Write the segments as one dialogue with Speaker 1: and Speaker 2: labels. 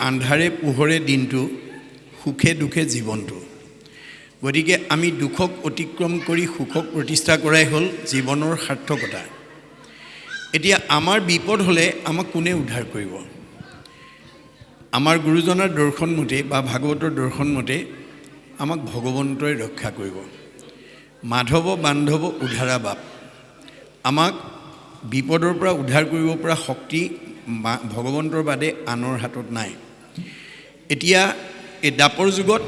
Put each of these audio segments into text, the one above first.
Speaker 1: আন্ধাৰে পোহৰে দিনটো সুখে দুখে জীৱনটো গতিকে আমি দুখক অতিক্ৰম কৰি সুখক প্ৰতিষ্ঠা কৰাই হ'ল জীৱনৰ সাৰ্থকতা এতিয়া আমাৰ বিপদ হ'লে আমাক কোনে উদ্ধাৰ কৰিব আমাৰ গুৰুজনাৰ দৰ্শন মতে বা ভাগৱতৰ দৰ্শন মতে আমাক ভগৱন্তই ৰক্ষা কৰিব মাধৱ বান্ধৱ উদ্ধাৰা বাপ আমাক বিপদৰ পৰা উদ্ধাৰ কৰিব পৰা শক্তি ভগৱন্তৰ বাদে আনৰ হাতত নাই এতিয়া এই দাপৰ যুগত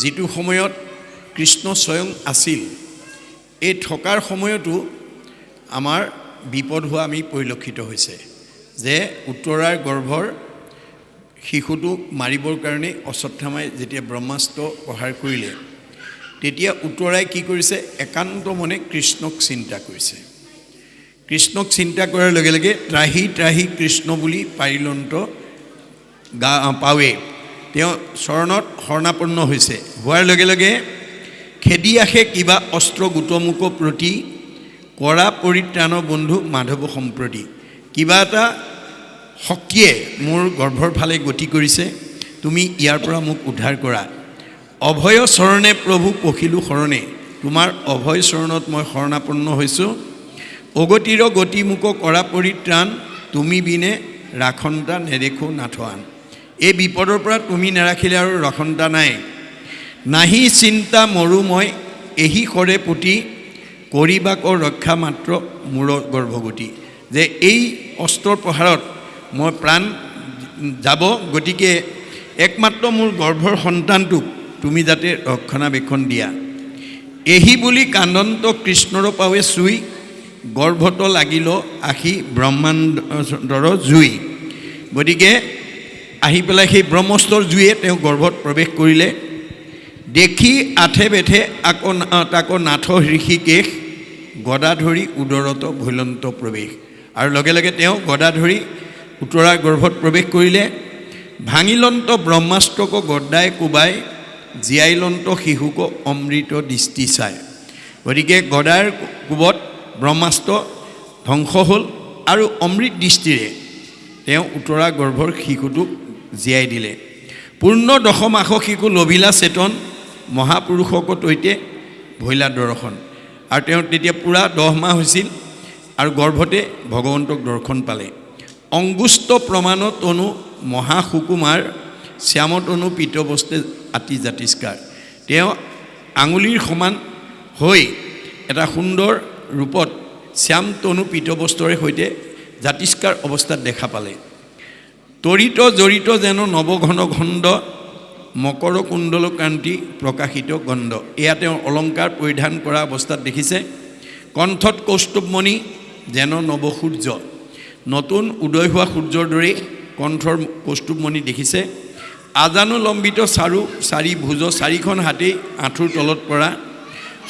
Speaker 1: যিটো সময়ত কৃষ্ণ স্বয়ং আছিল এই থকাৰ সময়তো আমাৰ বিপদ হোৱা আমি পৰিলক্ষিত হৈছে যে উত্তৰাৰ গৰ্ভৰ শিশুটোক মাৰিবৰ কাৰণে অশ্বত্থামাই যেতিয়া ব্ৰহ্মাস্ত্ৰ প্ৰহাৰ কৰিলে তেতিয়া উত্তৰাই কি কৰিছে একান্ত মনে কৃষ্ণক চিন্তা কৰিছে কৃষ্ণক চিন্তা কৰাৰ লগে লগে ত্ৰাহি ত্ৰাহি কৃষ্ণ বুলি পাৰিলন্ত পাৱে তেওঁ চৰণত শৰণাপন্ন হৈছে হোৱাৰ লগে লগে খেদি আহে কিবা অস্ত্ৰ গোটমুক প্ৰতি কৰা পৰিত্ৰাণ বন্ধু মাধৱ সম্প্ৰতি কিবা এটা শক্তিয়ে মোৰ গৰ্ভৰ ফালে গতি কৰিছে তুমি ইয়াৰ পৰা মোক উদ্ধাৰ কৰা অভয় চৰণে প্ৰভু পখিলো শৰণে তোমাৰ অভয় চৰণত মই শৰণাপন্ন হৈছোঁ অগতিৰ গতি মোক কৰা পৰিত্ৰাণ তুমি বিনে ৰাখন্তা নেদেখো নাথোৱান এই বিপদৰ পৰা তুমি নাৰাখিলে আৰু ৰখন্তা নাই নাহি চিন্তা মৰু মই এহি কৰে পুতি কৰিবাক ৰক্ষা মাত্ৰ মূৰ গৰ্ভগতি যে এই অস্ত্ৰৰ প্ৰহাৰত মই প্ৰাণ যাব গতিকে একমাত্ৰ মোৰ গৰ্ভৰ সন্তানটোক তুমি যাতে ৰক্ষণাবেক্ষণ দিয়া এহি বুলি কান্দন্ত কৃষ্ণৰ পাৱে চুই গৰ্ভত লাগিল আহি ব্ৰহ্মাণ্ডৰ জুই গতিকে আহি পেলাই সেই ব্ৰহ্মাস্ত্ৰৰ জুয়ে তেওঁ গৰ্ভত প্ৰৱেশ কৰিলে দেখি আঠে বেঠে আকৌ নাথ ঋষিকেশ গদা ধৰি উদৰত ভৈলন্ত প্ৰৱেশ আৰু লগে লগে তেওঁ গদা ধৰি উত্তৰাৰ গৰ্ভত প্ৰৱেশ কৰিলে ভাঙিলন্ত ব্ৰহ্মাস্ত্ৰক গদ্দাই কোবাই জীয়াইলন্ত শিশুক অমৃত দৃষ্টি চাই গতিকে গদাৰ কোবত ব্ৰহ্মাস্ত্ৰ ধ্বংস হ'ল আৰু অমৃত দৃষ্টিৰে তেওঁ উত্তৰা গৰ্ভৰ শিশুটোক জীয়াই দিলে পূৰ্ণ দশমাস শিশু লভিলা চেতন মহাপুৰুষক তৈতে ভৈলা দৰ্শন আৰু তেওঁ তেতিয়া পূৰা 10 মাহ হৈছিল আৰু গৰ্ভতে ভগৱন্তক দৰ্শন পালে অংগুষ্ট প্ৰমাণ তনু মহাসুকুমাৰ শ্যামতনু পীতবস্তে আতি জাতিষ্কাৰ তেওঁ আঙুলিৰ সমান হৈ এটা সুন্দৰ ৰূপত শ্যাম তনু পীতবস্ত্ৰৰে সৈতে জাতিষ্কাৰ অৱস্থাত দেখা পালে তৰিত জড়িত যেন নৱঘন খণ্ড মকৰ কুণ্ডল কান্তি প্ৰকাশিত গণ্ড এয়া তেওঁৰ অলংকাৰ পৰিধান কৰা অৱস্থাত দেখিছে কণ্ঠত কৌস্তুভমণি যেন নৱসূৰ্য নতুন উদয় হোৱা সূৰ্যৰ দৰে কণ্ঠৰ কৌস্তুভমণি দেখিছে আজানুলম্বিত চাৰি ভুজ চাৰিখন হাতে আঁঠুৰ তলত পৰা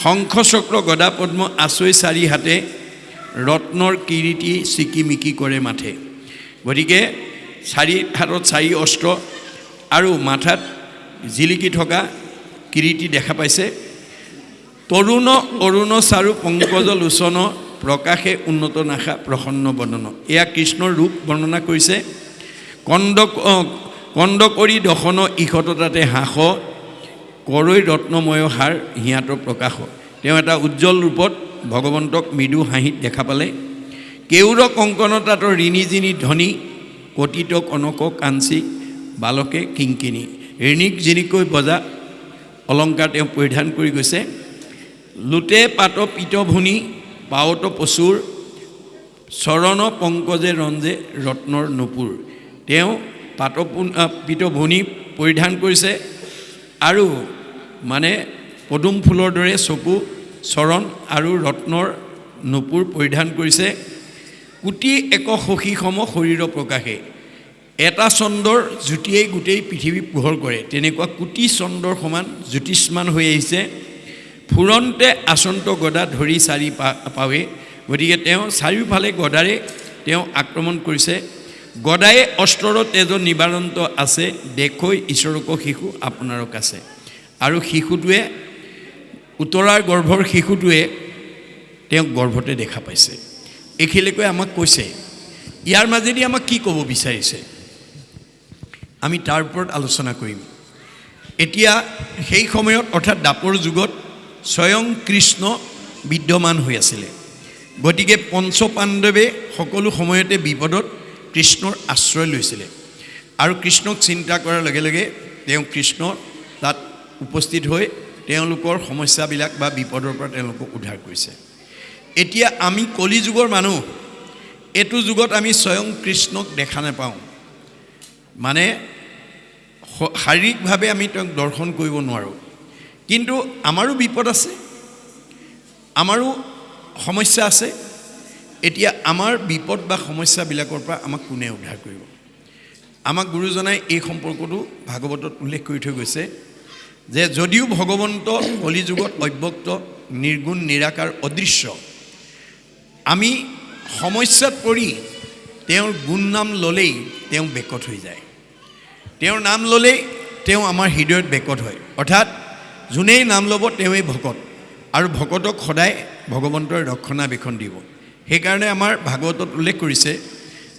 Speaker 1: শংখ চক্ৰ গদা পদ্ম আচৈ চাৰি হাতে ৰত্নৰ কিৰীটি চিকিমিকি কৰে মাথে গতিকে চাৰি হাতত চাৰি অস্ত্ৰ আৰু মাথাত জিলিকি থকা কিৰীটি দেখা পাইছে তৰুণ অৰুণ চাৰু পংকজ লোচন প্ৰকাশে উন্নত নাশা প্ৰসন্ন বদন এয়া কৃষ্ণৰ ৰূপ বৰ্ণনা কৰিছে কণ্ড কৰি দশন ইশত তাতে হাস কৰৈ ৰত্নময় হাৰ হিয়াতৰ প্ৰকাশ তেওঁ এটা উজ্জ্বল ৰূপত ভগৱন্তক মৃদু হাঁহিত দেখা পালে কেউৰ কংকন তাতৰ ঋণী জিনী ধনী কটিত কনক কাঞ্চী বালকে কিংকিনী ঋণীক জিনিকৈ বজা অলংকাৰ তেওঁ পৰিধান কৰি গৈছে লুটে পাত পিত ভুনি পাৱত পচুৰ চৰণ পংকজে ৰঞ্জে ৰত্নৰ নুপুৰ তেওঁ পিত ভুনি পৰিধান কৰিছে আৰু মানে পদুম ফুলৰ দৰে চকু চৰণ আৰু ৰত্নৰ নুপুৰ পৰিধান কৰিছে কোটি এক সখী সম শৰীৰ প্ৰকাশে এটা চন্দ্ৰৰ জ্যোতিয়েই গোটেই পৃথিৱী পোহৰ কৰে তেনেকুৱা কোটি চন্দ্ৰৰ সমান জ্যোতিষ্মান হৈ আহিছে ফুৰন্তে আচন্ত গদা ধৰি চাৰি পাৱে গতিকে তেওঁ চাৰিওফালে গদাৰে তেওঁ আক্ৰমণ কৰিছে গদায়ে অস্ত্ৰৰ তেজ নিবাৰণত আছে দেখৈ ঈশ্বৰক শিশু আপোনাৰক আছে আৰু শিশুটোৱে উত্তৰাৰ গৰ্ভৰ শিশুটোৱে তেওঁক গৰ্ভতে দেখা পাইছে এইখিনিলৈকে আমাক কৈছে ইয়াৰ মাজেদি আমাক কি ক'ব বিচাৰিছে আমি তাৰ ওপৰত আলোচনা কৰিম। এতিয়া সেই সময়ত অৰ্থাৎ দাপৰ যুগত স্বয়ং কৃষ্ণ বিদ্যমান হৈ আছিলে, গতিকে পঞ্চপাণ্ডৱে সকলো সময়তে বিপদত কৃষ্ণৰ আশ্ৰয় লৈছিলে আৰু কৃষ্ণক চিন্তা কৰাৰ লগে লগে তেওঁ কৃষ্ণ তাত উপস্থিত হৈ তেওঁলোকৰ সমস্যাবিলাক বা বিপদৰ পৰা তেওঁলোকক উদ্ধাৰ কৰিছে। এতিয়া আমি কলি যুগৰ মানুহ, এইটো যুগত আমি স্বয়ং কৃষ্ণক দেখা নাপাওঁ, মানে শাৰীৰিকভাৱে আমি তেওঁক দৰ্শন কৰিব নোৱাৰোঁ, কিন্তু আমাৰো বিপদ আছে, আমাৰো সমস্যা আছে। এতিয়া আমাৰ বিপদ বা সমস্যাবিলাকৰ পৰা আমাক কোনে উদ্ধাৰ কৰিব? আমাক গুৰুজনাই এই সম্পৰ্কটো ভাগৱতত উল্লেখ কৰি থৈ গৈছে যে যদিও ভগৱন্ত কলিযুগত অব্যক্ত, নিৰ্গুণ, নিৰাকাৰ, অদৃশ্য, আমি সমস্যাত পৰি তেওঁৰ গুণ নাম ল'লেই তেওঁ বেকত হৈ যায়, তেওঁৰ নাম ল'লেই তেওঁ আমাৰ হৃদয়ত বেকত হয়। অৰ্থাৎ যোনেই নাম ল'ব তেওঁৱেই ভকত, আৰু ভকতক সদায় ভগৱন্তই ৰক্ষণাবেক্ষণ দিব। সেইকাৰণে আমাৰ ভাগৱতত উল্লেখ কৰিছে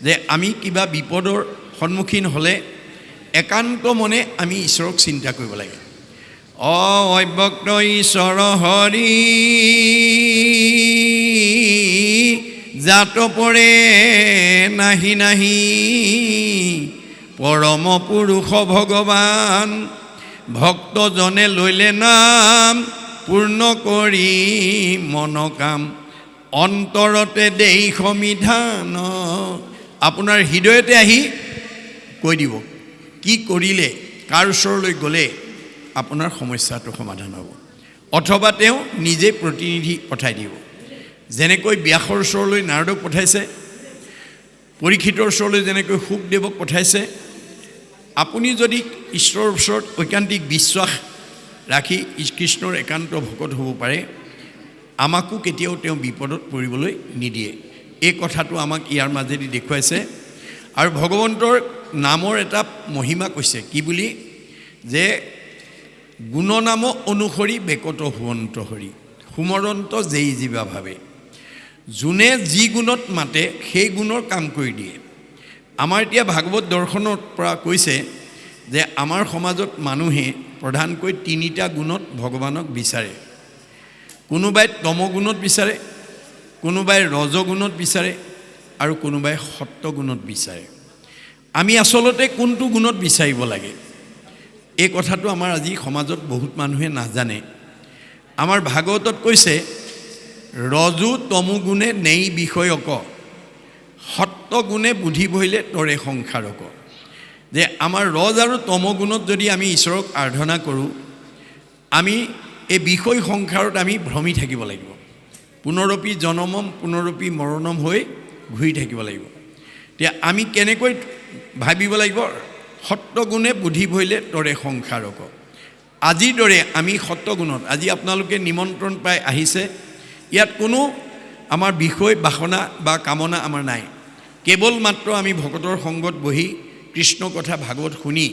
Speaker 1: যে আমি কিবা বিপদৰ সন্মুখীন হ'লে একান্ত মনে আমি ঈশ্বৰক চিন্তা কৰিব লাগে। অব্যক্ত ঈশ্বৰ হৰি জাত পৰে নাহি নাহি, পৰম পুৰুষ ভগৱান ভক্তজনে লৈলে নাম, পূৰ্ণ কৰি মন কাম, অন্তৰতে দেই সমিধান। আপোনাৰ হৃদয়তে আহি কৈ দিব কি কৰিলে, কাৰ ওচৰলৈ গ'লে আপোনাৰ সমস্যাটো সমাধান হ'ব, অথবা তেওঁ নিজে প্ৰতিনিধি পঠাই দিব। যেনেকৈ ব্যাসৰ ওচৰলৈ নাৰদক পঠাইছে, পৰীক্ষিতৰ ওচৰলৈ যেনেকৈ শুকদেৱক পঠাইছে, আপুনি যদি ঈশ্বৰৰ ওচৰত ঐকান্তিক বিশ্বাস ৰাখি কৃষ্ণৰ একান্ত ভকত হ'ব পাৰে, আমাকো কেতিয়াও তেওঁ বিপদত পৰিবলৈ নিদিয়ে। এই কথাটো আমাক ইয়াৰ মাজেদি দেখুৱাইছে। আৰু ভগৱন্তৰ নামৰ এটা মহিমা কৈছে কি বুলি, যে গুণনাম অনুসৰি বেকত হুৱন্ত হৰি, সুমৰন্ত যেই জীৱা ভাবে। যোনে যি গুণত মাতে সেই গুণৰ কাম কৰি দিয়ে। আমাৰ এতিয়া ভাগৱত দৰ্শনৰ পৰা কৈছে যে আমাৰ সমাজত মানুহে প্ৰধানকৈ তিনিটা গুণত ভগৱানক বিচাৰে। কোনোবাই তমগুণত বিচাৰে, কোনোবাই ৰজগুণত বিচাৰে, আৰু কোনোবাই সত্যগুণত বিচাৰে। আমি আচলতে কোনটো গুণত বিচাৰিব লাগে এই কথাটো আমাৰ আজি সমাজত বহুত মানুহে নাজানে। আমাৰ ভাগৱতত কৈছে ৰজু তমুগুণে নেই বিষয়ক, সত্যগুণে বুদ্ধি বহিলে তৰে সংসাৰক। যে আমাৰ ৰজ আৰু তমগুণত যদি আমি ঈশ্বৰক আৰাধনা কৰোঁ, আমি এই বিষয় সংসাৰত আমি ভ্ৰমি থাকিব লাগিব, পুনৰপি জনমম পুনৰপি মৰণম হৈ ঘূৰি থাকিব লাগিব। এতিয়া আমি কেনেকৈ ভাবিব লাগিব, সত্যগুণে বুদ্ধি বহিলে তৰে সংসাৰক। আজিৰ দৰে আমি সত্যগুণত, আজি আপোনালোকে নিমন্ত্ৰণ পাই আহিছে, ইয়াত কোনো আমাৰ বিষয় বাসনা বা কামনা আমাৰ নাই, কেৱল মাত্ৰ আমি ভকতৰ সংগত বহি কৃষ্ণ কথা ভাগৱত শুনি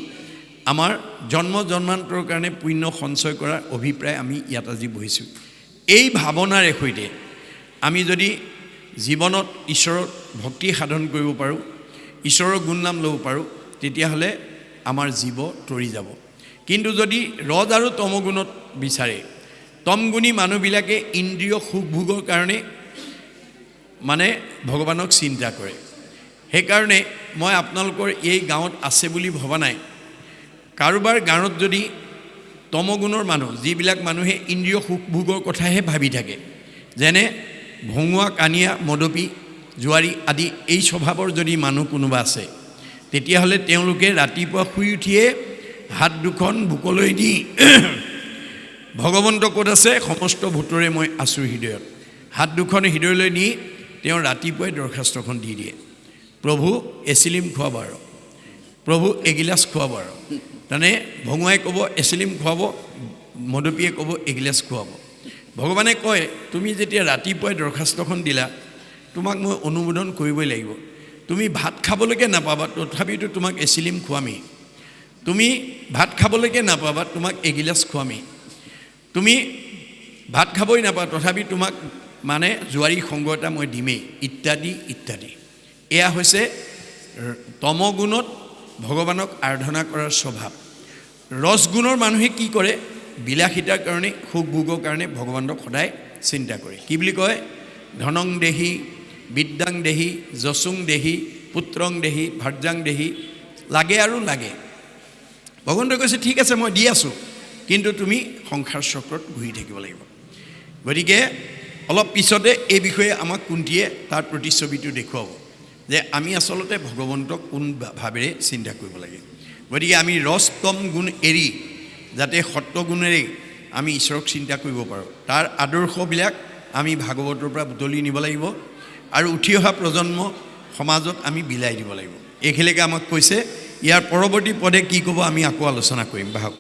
Speaker 1: আমাৰ জন্ম জন্মান্তৰৰ কাৰণে পুণ্য সঞ্চয় কৰাৰ অভিপ্ৰায় আমি ইয়াত আজি বহিছোঁ। এই ভাৱনাৰে সৈতে আমি যদি জীৱনত ঈশ্বৰৰ ভক্তি সাধন কৰিব পাৰোঁ, ঈশ্বৰৰ গুণ নাম ল'ব পাৰোঁ, তেতিয়াহ'লে আমাৰ জীৱ তৰি যাব। কিন্তু যদি ৰজ আৰু তমগুণত বিচাৰে, তমগুণী মানুহবিলাকে ইন্দ্ৰিয় সুখ ভোগৰ কাৰণে মানে ভগৱানক চিন্তা কৰে। সেইকাৰণে মই আপোনালোকৰ এই গাঁৱত আছে বুলি ভবা নাই। কাৰোবাৰ গাঁৱত যদি তমগুণৰ মানুহ, যিবিলাক মানুহে ইন্দ্ৰিয় সুখ ভোগৰ কথাহে ভাবি থাকে, যেনে ভঙুৱা, কানিয়া, মদপী, জোৱাৰী আদি এই স্বভাৱৰ যদি মানুহ কোনোবা আছে, তেতিয়াহ'লে তেওঁলোকে ৰাতিপুৱা শুই উঠিয়ে হাত দুখন বুকলৈ দি ভগৱন্ত ক'ত আছে, সমস্ত ভূতৰে মই আছোঁ হৃদয়ত, হাত দুখন হৃদয়লৈ নি তেওঁ ৰাতিপুৱাই দৰখাস্তখন দি দিয়ে, প্ৰভু এচিলিম খুৱাব, আৰু প্ৰভু এগিলাচ খুৱাব। আৰু তাৰমানে ভঙুৱাই ক'ব এচিলিম খুৱাব, মদপীয়ে ক'ব এগিলাচ খুৱাব। ভগৱানে কয় তুমি যেতিয়া ৰাতিপুৱাই দৰখাস্তখন দিলা, তোমাক মই অনুমোদন কৰিবই লাগিব। তুমি ভাত খাবলৈকে নাপাবা, তথাপিতো তোমাক এচিলিম খুৱামেই। তুমি ভাত খাবলৈকে নাপাবা, তোমাক এগিলাচ খুৱামেই। তুমি ভাত খাবই নাপা, তথাপি তোমাক মানে জোৱাৰী সংগ এটা মই দিমেই, ইত্যাদি ইত্যাদি। এয়া হৈছে তমগুণত ভগৱানক আৰাধনা কৰাৰ স্বভাৱ ৰসগুণৰ মানুহে কি কৰে বিলাসিতাৰ কাৰণে সুখ ভোগৰ কাৰণে ভগৱানক সদায় চিন্তা কৰে কি বুলি কয় ধনং দেহি বিদ্যাং দেহি যশং দেহি পুত্ৰং দেহি ভাৰ্যাং দেহি লাগে আৰু লাগে ভগৱন্তই কৈছে ঠিক আছে মই দি আছোঁ কিন্তু তুমি সংসাৰ চক্ৰত ঘূৰি থাকিব লাগিব গতিকে অলপ পিছতে এই বিষয়ে আমাক কুন্তীয়ে তাৰ প্ৰতিচ্ছবিটো দেখুৱাব যে আমি আচলতে ভগৱন্তক কোন ভাৱেৰে চিন্তা কৰিব লাগে গতিকে আমি ৰস্তম গুণ এৰি যাতে সত্ত্বগুণেৰে আমি ঈশ্বৰক চিন্তা কৰিব পাৰোঁ তাৰ আদৰ্শবিলাক আমি ভাগৱতৰ পৰা বুটলি নিব লাগিব আৰু উঠি অহা প্ৰজন্ম সমাজত আমি বিলাই দিব লাগিব এইখিনিকে আমাক কৈছে ইয়াৰ পৰৱৰ্তী পদে কি ক'ব আমি আকৌ আলোচনা কৰিম বাহক